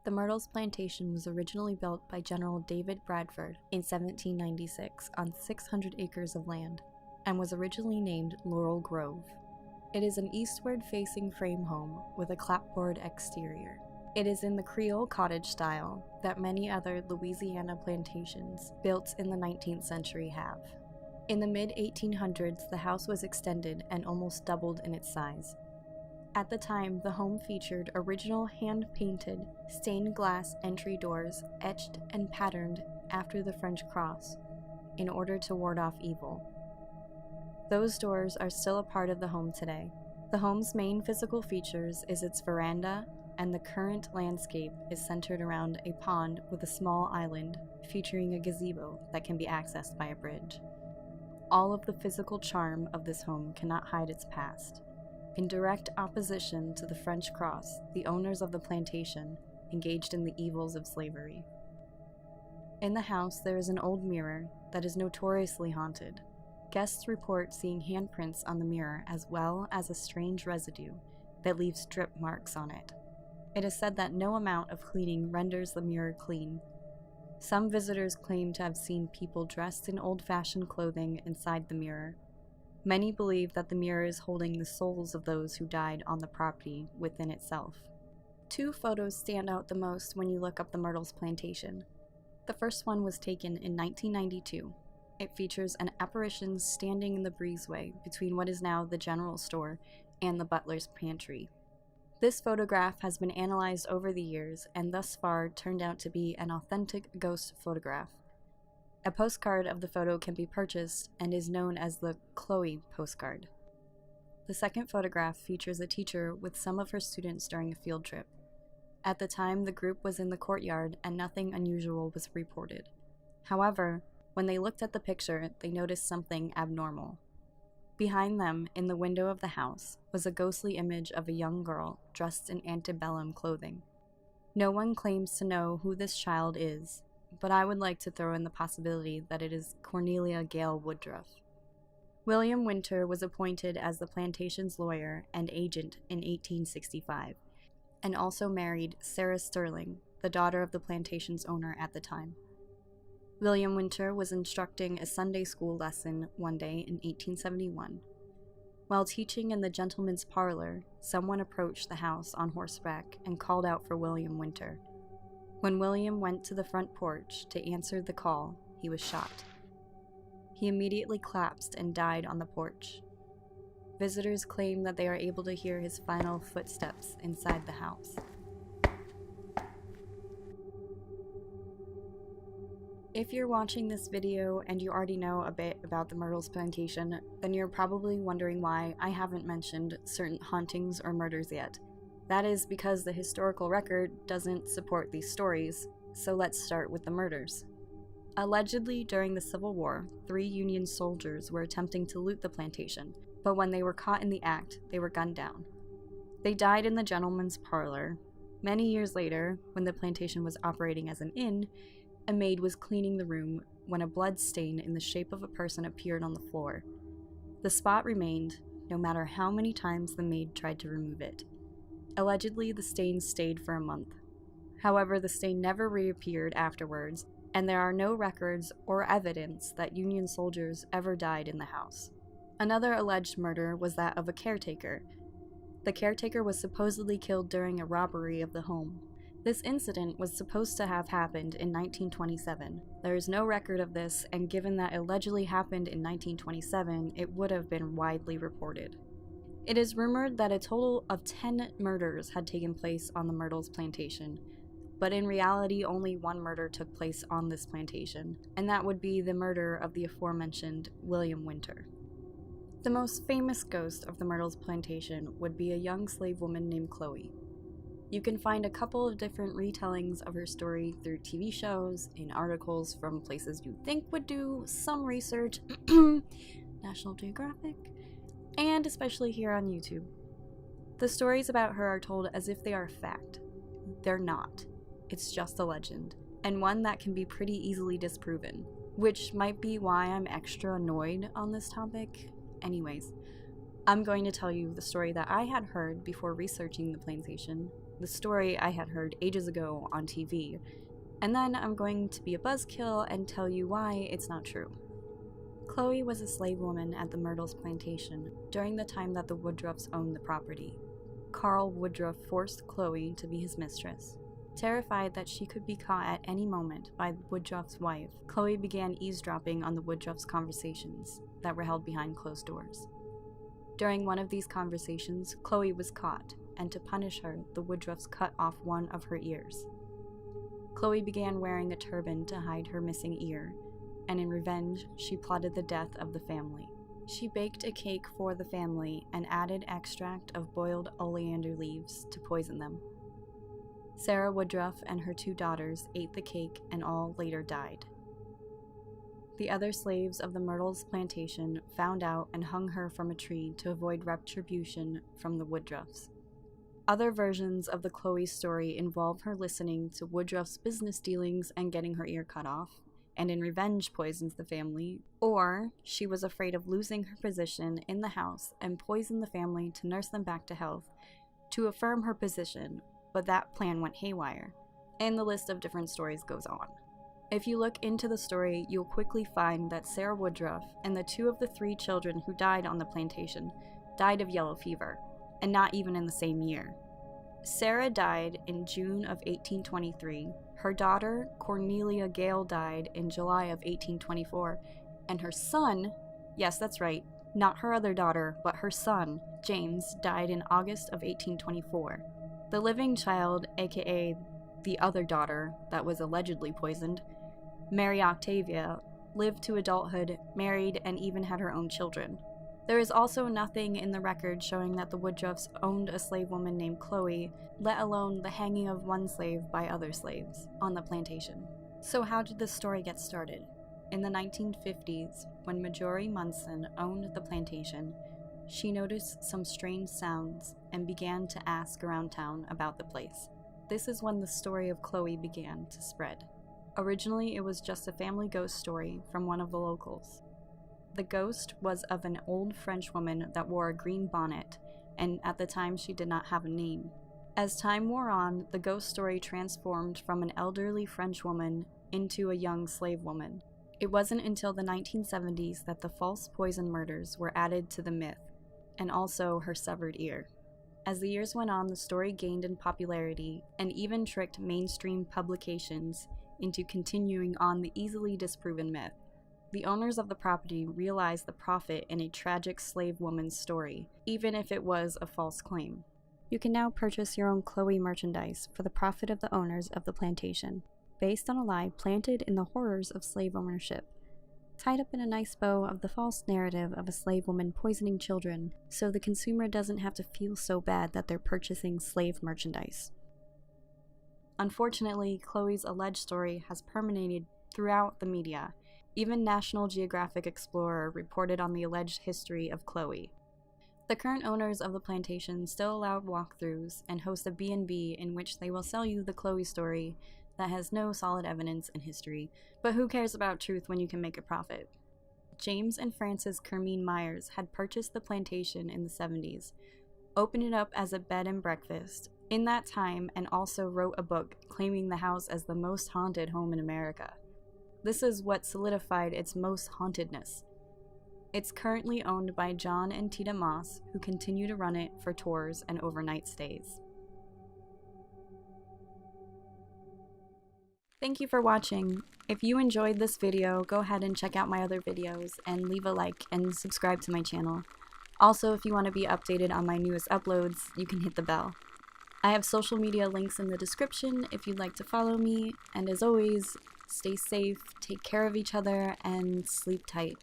The Myrtles Plantation was originally built by General David Bradford in 1796 on 600 acres of land, and was originally named Laurel Grove. It is an eastward-facing frame home with a clapboard exterior. It is in the Creole cottage style that many other Louisiana plantations built in the 19th century have. In the mid-1800s, the house was extended and almost doubled in its size. At the time, the home featured original hand-painted, stained glass entry doors etched and patterned after the French cross, in order to ward off evil. Those doors are still a part of the home today. The home's main physical features is its veranda, and the current landscape is centered around a pond with a small island featuring a gazebo that can be accessed by a bridge. All of the physical charm of this home cannot hide its past. In direct opposition to the French cross, the owners of the plantation engaged in the evils of slavery. In the house, there is an old mirror that is notoriously haunted. Guests report seeing handprints on the mirror as well as a strange residue that leaves drip marks on it. It is said that no amount of cleaning renders the mirror clean. Some visitors claim to have seen people dressed in old-fashioned clothing inside the mirror. Many believe that the mirror is holding the souls of those who died on the property within itself. Two photos stand out the most when you look up the Myrtles Plantation. The first one was taken in 1992. It features an apparition standing in the breezeway between what is now the general store and the butler's pantry. This photograph has been analyzed over the years and thus far turned out to be an authentic ghost photograph. A postcard of the photo can be purchased and is known as the Chloe postcard. The second photograph features a teacher with some of her students during a field trip. At the time, the group was in the courtyard and nothing unusual was reported. However, when they looked at the picture, they noticed something abnormal. Behind them, in the window of the house, was a ghostly image of a young girl dressed in antebellum clothing. No one claims to know who this child is, but I would like to throw in the possibility that it is Cornelia Gale Woodruff. William Winter was appointed as the plantation's lawyer and agent in 1865, and also married Sarah Sterling, the daughter of the plantation's owner at the time. William Winter was instructing a Sunday school lesson one day in 1871. While teaching in the gentleman's parlor, someone approached the house on horseback and called out for William Winter. When William went to the front porch to answer the call, he was shot. He immediately collapsed and died on the porch. Visitors claim that they are able to hear his final footsteps inside the house. If you're watching this video and you already know a bit about the Myrtles Plantation, then you're probably wondering why I haven't mentioned certain hauntings or murders yet. That is because the historical record doesn't support these stories, so let's start with the murders. Allegedly, during the Civil War, 3 Union soldiers were attempting to loot the plantation, but when they were caught in the act, they were gunned down. They died in the gentleman's parlor. Many years later, when the plantation was operating as an inn, a maid was cleaning the room when a blood stain in the shape of a person appeared on the floor. The spot remained, no matter how many times the maid tried to remove it. Allegedly, the stain stayed for a month. However, the stain never reappeared afterwards, and there are no records or evidence that Union soldiers ever died in the house. Another alleged murder was that of a caretaker. The caretaker was supposedly killed during a robbery of the home. This incident was supposed to have happened in 1927. There is no record of this, and given that it allegedly happened in 1927, it would have been widely reported. It is rumored that a total of 10 murders had taken place on the Myrtles Plantation, but in reality only one murder took place on this plantation, and that would be the murder of the aforementioned William Winter. The most famous ghost of the Myrtles Plantation would be a young slave woman named Chloe. You can find a couple of different retellings of her story through TV shows, in articles from places you think would do some research, National Geographic, and especially here on YouTube. The stories about her are told as if they are fact. They're not. It's just a legend, and one that can be pretty easily disproven, which might be why I'm extra annoyed on this topic. Anyways, I'm going to tell you the story that I had heard before researching the plantation, the story I had heard ages ago on TV, and then I'm going to be a buzzkill and tell you why it's not true. Chloe was a slave woman at the Myrtles Plantation during the time that the Woodruffs owned the property. Carl Woodruff forced Chloe to be his mistress. Terrified that she could be caught at any moment by Woodruff's wife, Chloe began eavesdropping on the Woodruffs' conversations that were held behind closed doors. During one of these conversations, Chloe was caught, and to punish her, the Woodruffs cut off one of her ears. Chloe began wearing a turban to hide her missing ear, and in revenge, she plotted the death of the family. She baked a cake for the family and added extract of boiled oleander leaves to poison them. Sarah Woodruff and her 2 daughters ate the cake and all later died. The other slaves of the Myrtles Plantation found out and hung her from a tree to avoid retribution from the Woodruffs. Other versions of the Chloe story involve her listening to Woodruff's business dealings and getting her ear cut off, and in revenge poisons the family, or she was afraid of losing her position in the house and poisoned the family to nurse them back to health, to affirm her position, but that plan went haywire, and the list of different stories goes on. If you look into the story, you'll quickly find that Sarah Woodruff and the 2 of the 3 children who died on the plantation died of yellow fever, and not even in the same year. Sarah died in June of 1823, her daughter Cornelia Gale died in July of 1824, and her son, yes that's right, not her other daughter, but her son, James, died in August of 1824. The living child, aka the other daughter that was allegedly poisoned, Mary Octavia, lived to adulthood, married, and even had her own children. There is also nothing in the record showing that the Woodruffs owned a slave woman named Chloe, let alone the hanging of one slave by other slaves on the plantation. So how did this story get started? In the 1950s, when Marjorie Munson owned the plantation, she noticed some strange sounds and began to ask around town about the place. This is when the story of Chloe began to spread. Originally, it was just a family ghost story from one of the locals. The ghost was of an old French woman that wore a green bonnet, and at the time she did not have a name. As time wore on, the ghost story transformed from an elderly French woman into a young slave woman. It wasn't until the 1970s that the false poison murders were added to the myth, and also her severed ear. As the years went on, the story gained in popularity and even tricked mainstream publications into continuing on the easily disproven myth. The owners of the property realized the profit in a tragic slave woman's story, even if it was a false claim. You can now purchase your own Chloe merchandise for the profit of the owners of the plantation, based on a lie planted in the horrors of slave ownership, tied up in a nice bow of the false narrative of a slave woman poisoning children, so the consumer doesn't have to feel so bad that they're purchasing slave merchandise. Unfortunately, Chloe's alleged story has permeated throughout the media. Even National Geographic Explorer reported on the alleged history of Chloe. The current owners of the plantation still allow walkthroughs and host a B&B in which they will sell you the Chloe story that has no solid evidence in history, but who cares about truth when you can make a profit? James and Frances Kermeen Myers had purchased the plantation in the 70s, opened it up as a bed and breakfast in that time, and also wrote a book claiming the house as the most haunted home in America. This is what solidified its most hauntedness. It's currently owned by John and Tiya Moss, who continue to run it for tours and overnight stays. Thank you for watching. If you enjoyed this video, go ahead and check out my other videos and leave a like and subscribe to my channel. Also, if you want to be updated on my newest uploads, you can hit the bell. I have social media links in the description if you'd like to follow me, and as always, stay safe, take care of each other, and sleep tight.